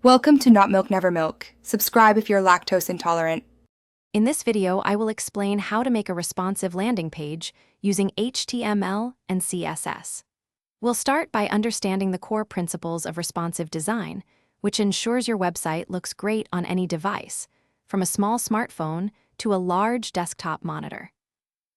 Welcome to Not Milk Never Milk. Subscribe if you're lactose intolerant. In this video, I will explain how to make a responsive landing page using HTML and CSS. We'll start by understanding the core principles of responsive design, which ensures your website looks great on any device, from a small smartphone to a large desktop monitor.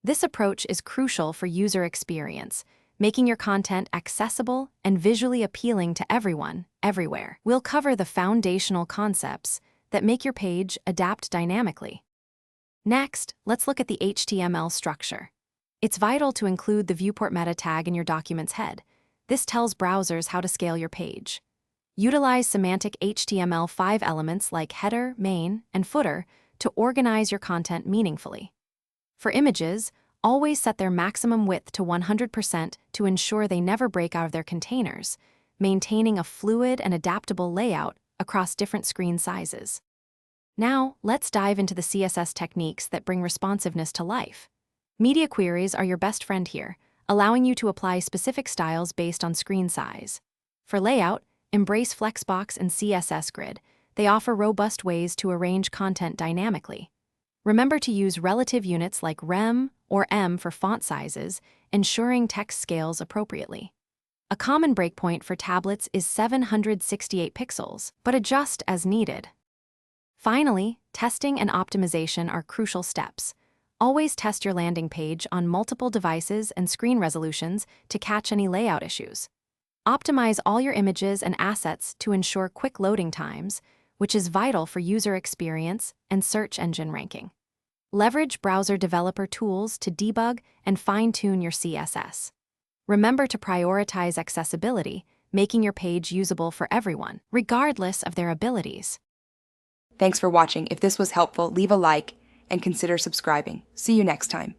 This approach is crucial for user experience, making your content accessible and visually appealing to everyone, everywhere. We'll cover the foundational concepts that make your page adapt dynamically. Next, let's look at the HTML structure. It's vital to include the viewport meta tag in your document's head. This tells browsers how to scale your page. Utilize semantic HTML5 elements like header, main, and footer to organize your content meaningfully. For images, always set their maximum width to 100% to ensure they never break out of their containers, maintaining a fluid and adaptable layout across different screen sizes. Now, let's dive into the CSS techniques that bring responsiveness to life. Media queries are your best friend here, allowing you to apply specific styles based on screen size. For layout, embrace Flexbox and CSS Grid. They offer robust ways to arrange content dynamically. Remember to use relative units like rem or em for font sizes, ensuring text scales appropriately. A common breakpoint for tablets is 768 pixels, but adjust as needed. Finally, testing and optimization are crucial steps. Always test your landing page on multiple devices and screen resolutions to catch any layout issues. Optimize all your images and assets to ensure quick loading times, which is vital for user experience and search engine ranking. Leverage browser developer tools to debug and fine-tune your CSS. Remember to prioritize accessibility, making your page usable for everyone, regardless of their abilities. Thanks for watching. If this was helpful, leave a like and consider subscribing. See you next time.